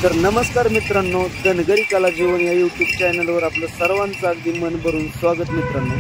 तर नमस्कार मित्रांनो, धनगरी कला जीवन या यूट्यूब चॅनलवर आपलं सर्वांचं अगदी मन भरून स्वागत मित्रांनो।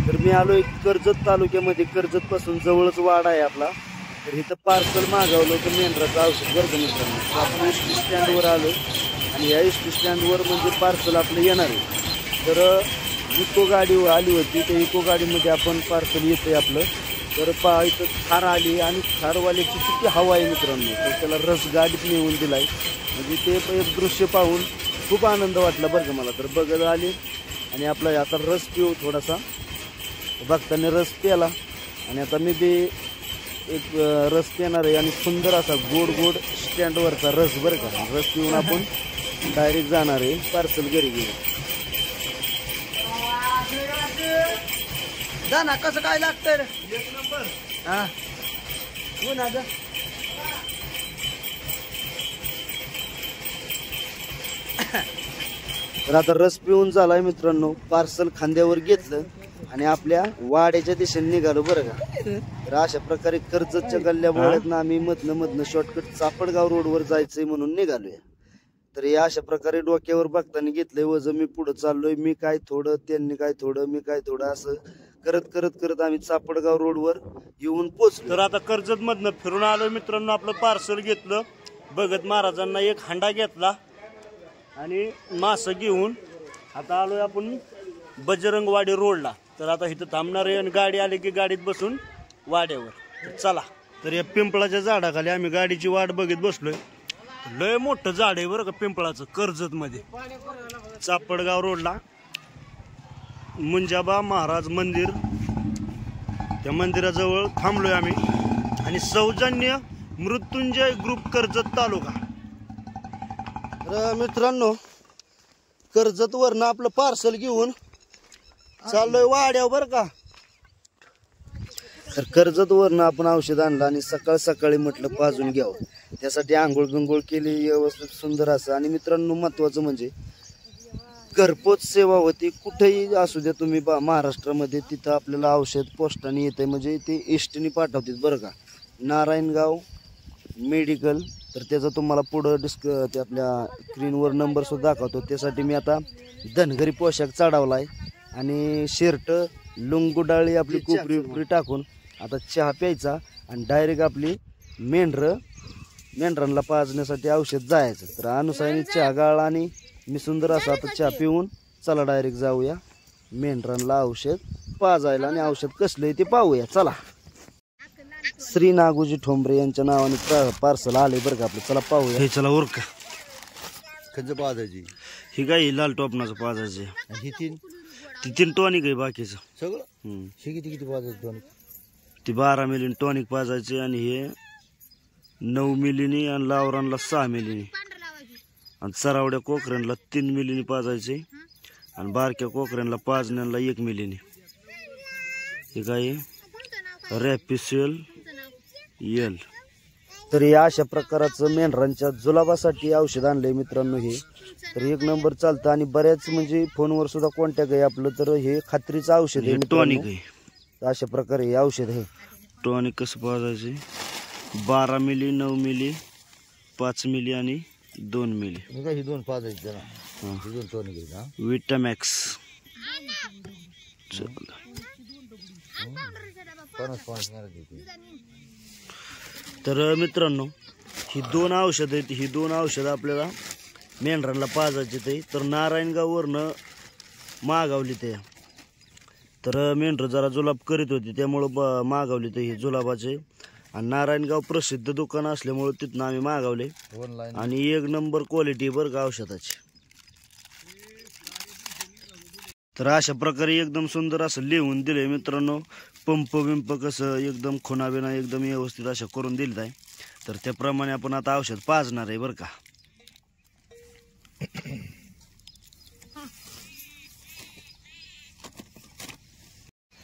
तर मी आलोय कर्जत तालुक्यामध्ये, कर्जत पासून जवळच वाडा आहे आपला। तर इथं पार्सल मागवलं होतं मेंढराचं औषध बरं मित्रांनो। तर आपण एसटी स्टँडवर आलो आणि या एसटी स्टँडवर म्हणजे पार्सल आपलं येणार आहे। तर इको गाडी आली होती, त्या इको गाडीमध्ये आपण पार्सल येतंय आपलं। तर इथं थार आली आणि थारवाल्याची किती हवा आहे मित्रांनो। तर त्याला रस गाडीत नेऊन दिलाय, म्हणजे ते एक दृश्य पाहून खूप आनंद वाटला बरं का मला। तर बघत आले आणि आपला आता रस पिऊ थोडासा, बघताना रस प्याला आणि आता मी बी एक रस पिणार आहे आणि सुंदर असा गोड गोड स्टँडवरचा रस बरं का। रस पिऊन आपण डायरेक्ट जाणार आहे पार्सल घरी घेऊन। जा ना, कसं काय लागतंय एक नंबर। हा हो ना ग। तर आता रस पिऊन झालाय मित्रांनो, पार्सल खांद्यावर घेतलं आणि आपल्या वाड्याच्या दिशेने निघालो बरं का। तर अशा प्रकारे कर्जतच्या गल्ल्या बोळ्यातनं आम्ही मधनं शॉर्टकट चापडगाव रोडवर जायचंय म्हणून निघालोय। तर या अशा प्रकारे डोक्यावर बघताना घेतलंय वजन, मी पुढे चाललोय, मी काय थोडं त्यांनी काय थोडं मी काय थोडं, असं करत आम्ही चापडगाव रोडवर येऊन पोहोचलो। तर आता कर्जत मधनं फिरून आलोय मित्रांनो, आपलं पार्सल घेतलं, भगत महाराजांना एक हांडा घेतला आणि मासं घेऊन आता आलोय आपण बजरंगवाडी रोडला। तर आता इथं थांबणार आहे आणि गाडी आली की गाडीत बसून वाड्यावर। तर चला, तर या पिंपळाच्या झाडाखाली आम्ही गाडीची वाट बघत बसलोय। लय मोठं झाड आहे बरं का पिंपळाचं, कर्जत मध्ये चापडगाव रोडला मुंजाबा महाराज मंदिर, त्या मंदिराजवळ थांबलोय आम्ही। आणि सौजन्य मृत्युंजय ग्रुप कर्जत तालुका। तर मित्रांनो, कर्जत वरनं आपलं पार्सल घेऊन चाललोय वाड्यावर बरं का। तर कर्जत वरनं आपण औषध आणलं आणि सकाळ सकाळी म्हटलं पाजून घ्यावं, त्यासाठी आंघोळ बिंघोळ केली व्यवस्थित सुंदर असं। आणि मित्रांनो महत्वाचं म्हणजे घरपोच सेवा होती, कुठेही असू द्या तुम्ही महाराष्ट्रामध्ये, तिथं आपल्याला औषध पोस्टाने येते, म्हणजे ते एसटीने पाठवतात बरं का। नारायणगाव मेडिकल, तर त्याचा तुम्हाला पुढं ते आपल्या स्क्रीनवर नंबर सुद्धा दाखवतो। त्यासाठी मी आता धनगरी पोशाख चढवलाय आणि शर्ट लुंगू डाळी आपली कोपरी टाकून आता चहा प्यायचा आणि डायरेक्ट आपली मेंढरांना पाजण्यासाठी औषध जायचं। तर अनुसायाने चहा गाळला आणि मी सुंदर असं आता चहा पिऊन चला डायरेक्ट जाऊया मेंढरांना औषध पाजायला। आणि औषध कसलंय ते पाहूया, चला। श्री नागोजी ठोंबरे यांच्या नावाने पार्सल आले बरं का आपलं, चला पाहूया। हे चला उरका खंज पाजायची, ही काय लाल टोपणाचं पाजायचे, ही तीन टॉनिक आहे बाकीचं सगळं। हे किती पाजायचं? ती 12 मिली टॉनिक पाजायचे आणि हे 9 मिलीनी आणि लावरांना 6 मिलीनी आणि चरावड्या कोकऱ्यांना 3 मिलीनी पाजायचे आणि बारक्या कोकऱ्यांना पाजण्याला 1 मिलीनी। हे काय रॅपिसेल एल। तर या अशा प्रकारचं मेंढरांच्या जुलाबासाठी औषध आणलंय मित्रांनो हे। तर एक नंबर चालतं आणि बऱ्याच म्हणजे फोनवर सुद्धा कॉन्टॅक्ट आहे आपलं। तर हे खात्रीचं औषध आहे, टॉनिक आहे। अशा प्रकारे हे औषध आहे। टॉनिक कसं पाजायचे? 12 मिली, 9 मिली, 5 मिली आणि 2 मिली। ही दोन पाजायची जरा, दोन टॉनिक आहे विटामॅक्स। तर मित्रांनो ही 2 औषध आहेत, ही 2 औषध आपल्याला मेंढरांना पाजायचे ते। तर नारायणगाववरनं मागवली ते। तर मेंढर जरा जुलाब करीत होती त्यामुळं मागवली ते हे जुलाबाचे। आणि नारायणगाव प्रसिद्ध दुकान असल्यामुळे तिथनं आम्ही मागवले आणि 1 नंबर क्वालिटी बरं का औषधाची। तर अशा प्रकारे एकदम सुंदर असं लिहून दिलंय मित्रांनो। पंप बिंप कसं एकदम खुणाबिना एकदम व्यवस्थित अशा करून दिलं आहे। तर त्याप्रमाणे आपण आता औषध पाजणार आहे बरं का।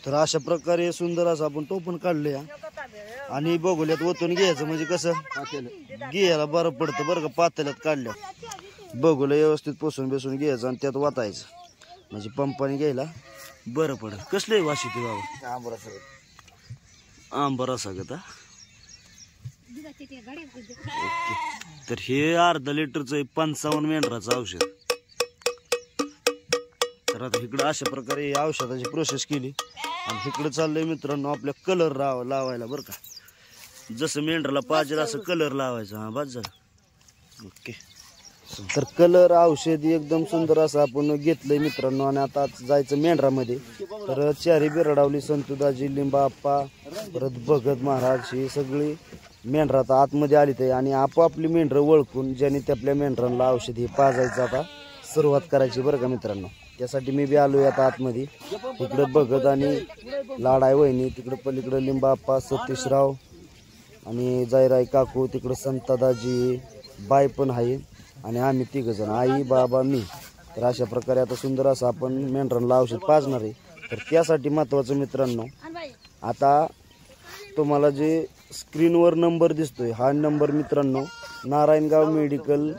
तर अशा प्रकारे सुंदर असं आपण टोपण काढले आणि बघूल्यात ओतून घ्यायचं, म्हणजे कसं घ्यायला बरं पडतं बरं का। पातेल्यात काढल्या बघूला व्यवस्थित पुसून बेसून घ्यायचं आणि त्यात वाटायचं, म्हणजे पंपाने घ्यायला बरं पडेल। कसले वाशी ते बाबा? आंबा रसा गता। ओके। तर हे अर्धा लिटरचं 55 मेंढराचं औषध. तर आता इकडं अशा प्रकारे या औषधाची प्रोसेस केली आणि इकडं चाललंय मित्रांनो आपल्या कलर लावायला बरं का. जसं मेंढराला पाहिजे असं कलर लावायचा. हा बस झालं. ओके. तर कलर औषध एकदम सुंदर असं आपण घेतलंय मित्रांनो आणि आता जायचं मेंढरामध्ये. तर चारी बिरडावली, संतुदाजी, लिंबाप्पा, परत भगत महाराज ही सगळी मेंढर आता आतमध्ये आली ते आणि आपोआपली मेंढरं ओळखून ज्याने त्या आपल्या मेंढरांना औषध हे पाजायचं आता सुरुवात करायची बरं का मित्रांनो. त्यासाठी मी बी आलोय आता आतमध्ये. इकडं भगत आणि लाडाय वहिनी, तिकडं पलीकडं लिंबाप्पा, सतीशराव आणि जायराई काकू, तिकडं संतादाजी, बाई पण आहे आणि आम्ही तिघजण, आई बाबा मी. तर अशा प्रकारे आता सुंदर असं आपण मेंढरांना औषध पाजणार आहे. तर त्यासाठी महत्वाचं मित्रांनो, आता तुम्हाला जे स्क्रीनवर नंबर दिसतोय हा नंबर मित्रांनो नारायणगाव मेडिकल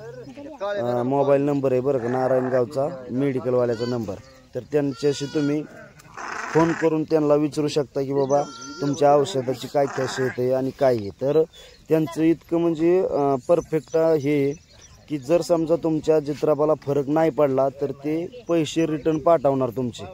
मोबाईल नंबर आहे बरं का. नारायणगावचा मेडिकलवाल्याचा नंबर. तर त्यांच्याशी तुम्ही फोन करून त्यांना विचारू शकता की बाबा तुमच्या औषधाची काय खासियत आहे आणि काय आहे. तर त्यांचं इतकं म्हणजे परफेक्ट हे की जर समजा तुमच्या चित्रापाला फरक नाही पडला तर ते पैसे रिटर्न पाठवणार तुमचे.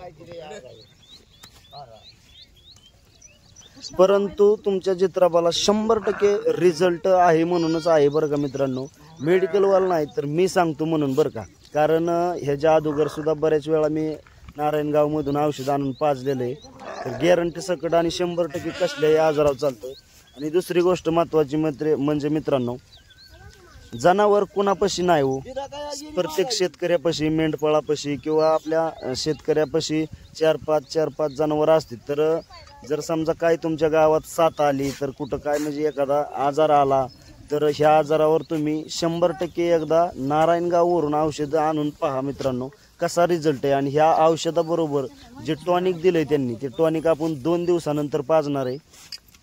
परंतु तुमच्या चित्रापाला 100% रिझल्ट आहे म्हणूनच आहे बरं का मित्रांनो. मेडिकलवाला नाही तर मी सांगतो म्हणून बरं का. कारण ह्याच्या अगोदर सुद्धा बऱ्याच वेळा मी नारायणगावमधून औषध आणून पाजलेलं आहे. तर गॅरंटी सकट आणि 100% कसल्याही आजारावर चालतं. आणि दुसरी गोष्ट महत्वाची म्हणजे मित्रांनो, जनावर कुणापाशी नाही हो. प्रत्येक शेतकऱ्यापाशी, मेंढपाळापाशी किंवा आपल्या शेतकऱ्यापाशी 4-5 जनावर असतील. तर जर समजा काय तुमच्या गावात साथ आली तर कुठं काय म्हणजे एखादा आजार आला तर ह्या आजारावर तुम्ही 100% एकदा नारायणगाववरून औषध आणून पहा मित्रांनो कसा रिझल्ट आहे. आणि ह्या औषधाबरोबर जे टॉनिक दिलंय त्यांनी, ते टॉनिक आपण 2 दिवसानंतर पाजणार आहे.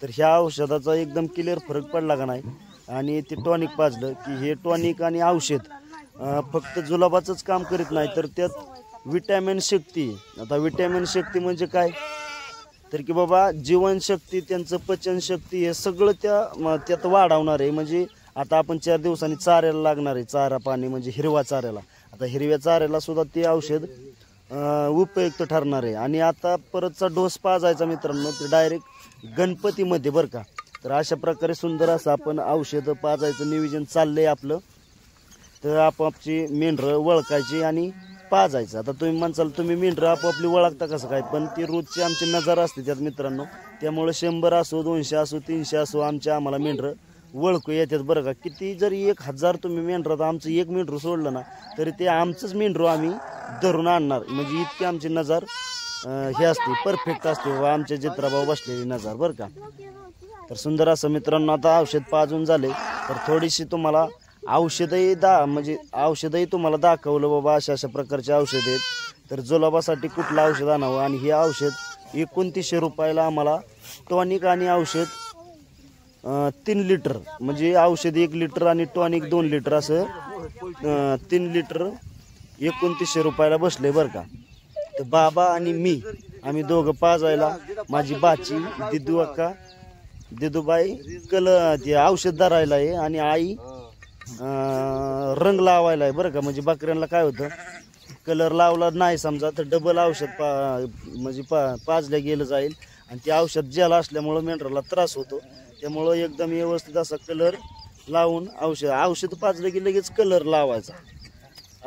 तर ह्या औषधाचा एकदम क्लिअर फरक पडला का नाही. आणि ते टॉनिक पाजलं की हे टॉनिक आणि औषध फक्त जुलाबाचंच काम करीत नाही तर त्यात विटॅमिन शक्ती. आता विटॅमिन शक्ती म्हणजे काय तर की बाबा जीवनशक्ती, त्यांचं पचनशक्ती हे सगळं त्यात वाढवणार आहे. म्हणजे आता आपण 4 दिवसांनी चाऱ्याला लागणार आहे, चारा पाणी म्हणजे हिरवा चाऱ्याला. आता हिरव्या चाऱ्याला सुद्धा ते औषध उपयुक्त ठरणार आहे. आणि आता परतचा डोस पाजायचा मित्रांनो ते डायरेक्ट गणपतीमध्ये बरं का. तर अशा प्रकारे सुंदर असं आपण औषध पाजायचं नियोजन चाललंय आपलं. तर आपापची मेंढरं ओळखायची आणि पाजायचं. आता तुम्ही म्हणसाल तुम्ही मेंढरं आपापली ओळखता कसं काय, पण ती रोजची आमची नजर असते त्यात मित्रांनो. त्यामुळे 100 असो, 200 असो, 300 असो आम्हाला मेंढरं ओळखू येतात बरं का. किती जरी 1000 तुम्ही मेंढरं, आमचं एक मेंढरू सोडलं ना तरी ते आमचंच मेंढरू आम्ही धरून आणणार. म्हणजे इतकी आमची नजर हे असते, परफेक्ट असते व आमच्या चित्राभाव बसलेली नजर बरं का. तर सुंदर असं मित्रांनो आता औषध पाजून झाले. तर थोडीशी तुम्हाला औषधही तुम्हाला दाखवलं बाबा अशा प्रकारचे औषध आहेत. तर जुलाबासाठी कुठलं औषध आणावं. आणि हे औषध 2900 रुपयाला आम्हाला टॉनिक आणि औषध 3 लिटर म्हणजे औषध 1 लिटर आणि टॉनिक 2 लिटर असं 3 लिटर 2900 रुपयाला बसले बरं का. तर बाबा आणि मी आम्ही दोघं पाजायला, माझी बाची दिदू अक्का, दिदूबाई ते औषध धरायला आहे आणि आई रंग लावायला आहे बरं का. म्हणजे बकऱ्यांना काय होतं कलर लावला नाही समजा तर डबल औषध पाजल्या गेलं जाईल. आणि ते औषध ज्याला असल्यामुळं मेंढराला त्रास होतो. त्यामुळं एकदम व्यवस्थित असा कलर लावून औषध पाजलं की लगेच कलर लावायचा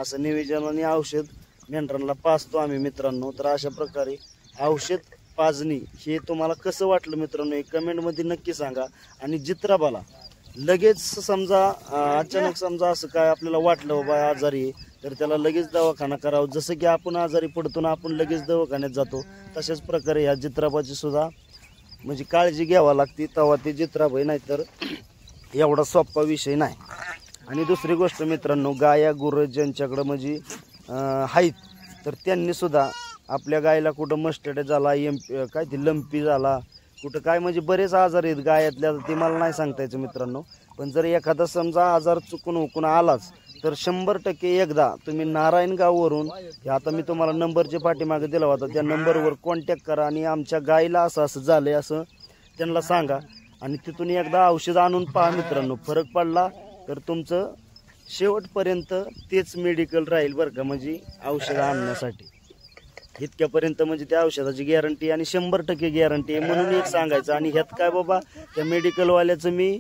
असं नियोजनाने औषध मेंढरांना पाजतो आम्ही मित्रांनो. तर अशा प्रकारे औषध पाजणी हे तुम्हाला कसं वाटलं मित्रांनो हे कमेंटमध्ये नक्की सांगा. आणि जित्राबाला लगेच समजा अचानक समजा असं काय आपल्याला वाटलं बाबा आजारी तर त्याला लगेच दवाखाना करावं. जसं की आपण आजारी पडतो ना आपण लगेच दवाखान्यात जातो, तशाच प्रकारे ह्या जित्राबाची सुद्धा म्हणजे काळजी घ्यावी लागते. तेव्हा ते जित्राबाई नाही तर एवढा सोपा विषय नाही. आणि दुसरी गोष्ट मित्रांनो, गाया गुरं ज्यांच्याकडं म्हणजे आहेत तर त्यांनी सुद्धा आपल्या गायला कुठं मस्टर्ड झाला, काय ते लंपी झाला, कुठं काय म्हणजे बरेच आजार आहेत गायातल्या, ते मला नाही सांगता यायचं मित्रांनो. पण जर एखादा समजा आजार चुकून आलाच तर 100% एकदा तुम्ही नारायणगाववरून आता मी तुम्हाला नंबरच्या पाठीमागे दिला होता त्या नंबरवर कॉन्टॅक्ट करा आणि आमच्या गायला असं झालंय असं त्यांना सांगा. आणि तिथून एकदा औषध आणून पहा मित्रांनो. फरक पडला तर तुमचं शेवटपर्यंत तेच मेडिकल राहील बरं का, म्हणजे औषधं आणण्यासाठी इतक्यापर्यंत म्हणजे त्या औषधाची गॅरंटी आणि 100% गॅरंटी आहे म्हणून एक सांगायचं. आणि ह्यात काय बाबा त्या मेडिकलवाल्याचं मी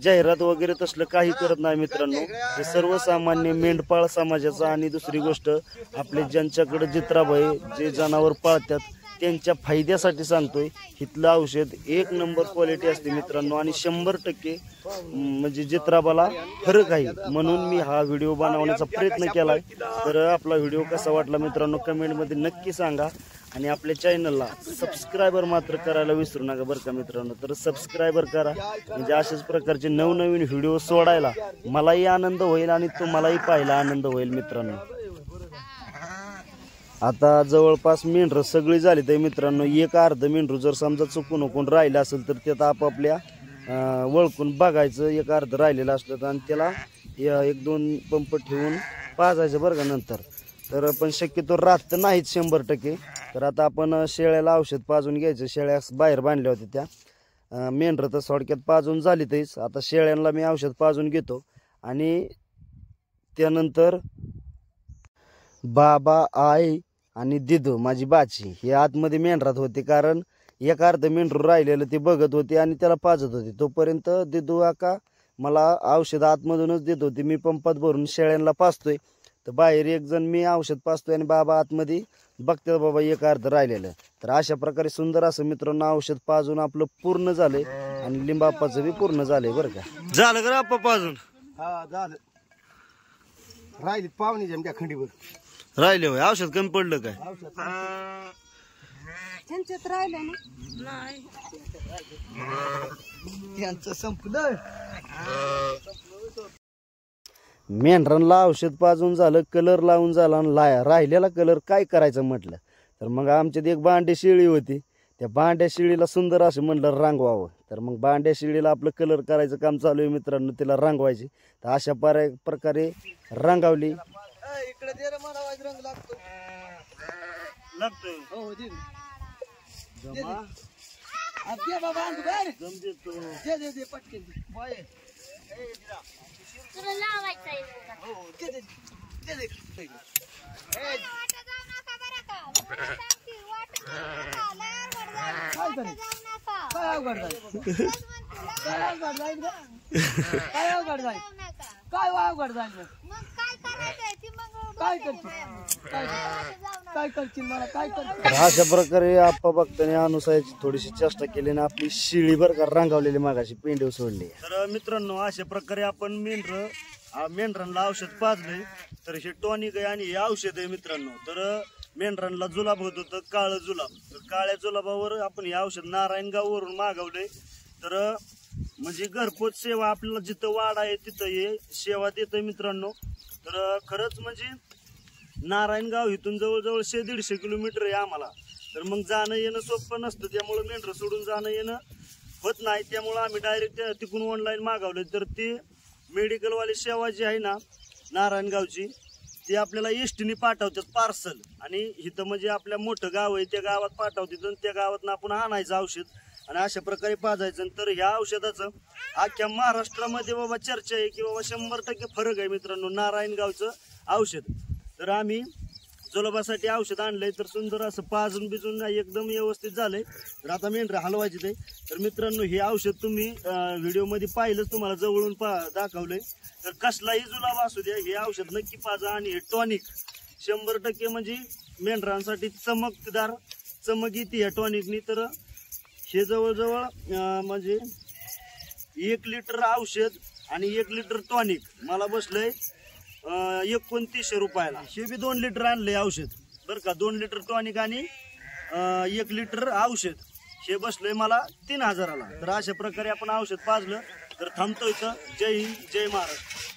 जाहिरात वगैरे तसलं काही करत नाही मित्रांनो. हे सर्वसामान्य मेंढपाळ समाजाचा आणि दुसरी गोष्ट आपले ज्यांच्याकडे जित्राबाई जे जनावर पाळतात त्यांच्या फायद्यासाठी सांगतोय. इथलं औषध एक नंबर क्वालिटी असते मित्रांनो आणि 100% म्हणजे जित्राबाला फरक आहे म्हणून मी हा व्हिडिओ बनवण्याचा प्रयत्न केलाय. तर आपला व्हिडिओ कसा वाटला मित्रांनो कमेंटमध्ये नक्की सांगा आणि आपल्या चॅनलला सबस्क्रायबर मात्र करायला विसरू नका बरं का मित्रांनो. तर सबस्क्रायबर करा म्हणजे अशाच प्रकारचे नवनवीन व्हिडिओ सोडायला मलाही आनंद होईल आणि तुम्हालाही पाहायला आनंद होईल मित्रांनो. आता जवळपास मेंढरं सगळी झाली तर मित्रांनो, एक अर्ध मेंढरू जर समजा चुकून हुकून राहिलं असेल तर त्यात आपापल्या वळखून बघायचं. एक अर्ध राहिलेलं असलं तर आणि त्याला 1-2 पंप ठेवून पाजायचं बरं का नंतर. तर पण शक्यतो रात नाहीच 100%. तर आता आपण शेळ्याला औषध पाजून घ्यायचं. शेळ्या बाहेर बांधल्या होत्या त्या, मेंढरं तर थोडक्यात पाजून झाली तेच. आता शेळ्यांना मी औषध पाजून घेतो आणि त्यानंतर बाबा, आई आणि दिदू माझी बाची हे आतमध्ये मेंढरात होते, कारण एक अर्ध मेंढरू राहिलेलं ते बघत होते आणि त्याला पाजत होते. तोपर्यंत दिदू आका मला औषध आतमधूनच देत होते. मी पंपात भरून शेळ्यांना पाजतोय तर बाहेर एक जण मी औषध पाजतोय आणि बाबा आतमध्ये बघतात बाबा एक अर्ध राहिलेलं. तर अशा प्रकारे सुंदर असं मित्रांनो औषध पाजून आपलं पूर्ण झालंय आणि लिंबाप्पाचं बी पूर्ण झालंय बरं का. झालं का आप्पा पाजून? हा झालं. राहिली पाहुणे जमत्या खंडीवर राहिले होय. औषध कमी पडलं काय? त्यांच्यात राहिलं ना नाही त्यांचं संपलं. मेंढरांना औषध पाजून झालं, कलर लावून झाला आणि राहिलेला कलर काय करायचं म्हटलं तर मग आमच्यात एक बांड्या शेळी होती. त्या बांड्या शेळीला सुंदर असं म्हणलं रंगवावं. तर मग बांड्या शेळीला आपलं कलर करायचं काम चालू आहे मित्रांनो, तिला रंगवायची. तर अशा प्रकारे रंगावली. इकडे दे रे मला वाज रंग लागतो. हो दे. अब दे बाबा अंग बाहेर. दे पटकन बाय. तुला लावायचं आहे हो दे. अशा प्रकारे आप्पा बघताना अनुसायाची थोडीशी चेष्टा केली आणि आपली शिळी बरं का रंगावलेली मागाशी पेंडीव सोडली. तर मित्रांनो अशा प्रकारे आपण मेंढरांना औषध पाजलंय. तर हे टॉनिक आहे आणि हे औषध आहे मित्रांनो. तर मेंढरांना जुलाब होत होतं, काळं जुलाब. तर काळ्या जुलाबावर आपण हे औषध नारायणगाववरून मागवलंय. तर म्हणजे घरपोच सेवा आपल्याला जिथं वाडा आहे तिथं हे सेवा देतोय मित्रांनो. तर खरंच म्हणजे नारायणगाव इथून जवळजवळ 100-150 किलोमीटर आहे आम्हाला. तर मग जाणं येणं सोपं नसतं, त्यामुळं मेंढरं सोडून जाणं येणं होत नाही. त्यामुळं आम्ही डायरेक्ट तिकडून ऑनलाईन मागवले. तर ते मेडिकलवाली सेवा जी आहे ना नारायणगावची ती आपल्याला एसटीने पाठवतात पार्सल. आणि इथं म्हणजे आपल्या मोठं गाव आहे त्या गावात पाठवतात आणि त्या गावातनं आपण आणायचं औषध आणि अशा प्रकारे पाजायचं. तर ह्या औषधाचं अख्ख्या महाराष्ट्रामध्ये बाबा चर्चा आहे की बाबा 100% फरक आहे मित्रांनो नारायणगावचं औषध. तर आम्ही जुलाबासाठी औषध आणलंय. तर सुंदर असं पाजून बिजून एकदम व्यवस्थित झालंय. तर आता मेंढरं हलवायचे ते. तर मित्रांनो हे औषध तुम्ही व्हिडिओमध्ये पाहिलंच, तुम्हाला जवळून दाखवलंय. तर कसलाही जुलाब असू द्या हे औषध नक्की पाजा. आणि हे टॉनिक 100% म्हणजे मेंढरांसाठी चमकदार चमक येते या टॉनिकनी. तर हे जवळजवळ म्हणजे 1 लिटर औषध आणि 1 लिटर टॉनिक मला बसलंय 2900 रुपयाला. हे बी 2 लिटर आणलंय औषध बरं का. 2 लिटर टॉनिक आणि 1 लिटर औषध हे बसलंय मला 3000ला. तर अशा प्रकारे आपण औषध पाजलं. तर थांबतो इथं. जय हिंद, जय महाराष्ट्र.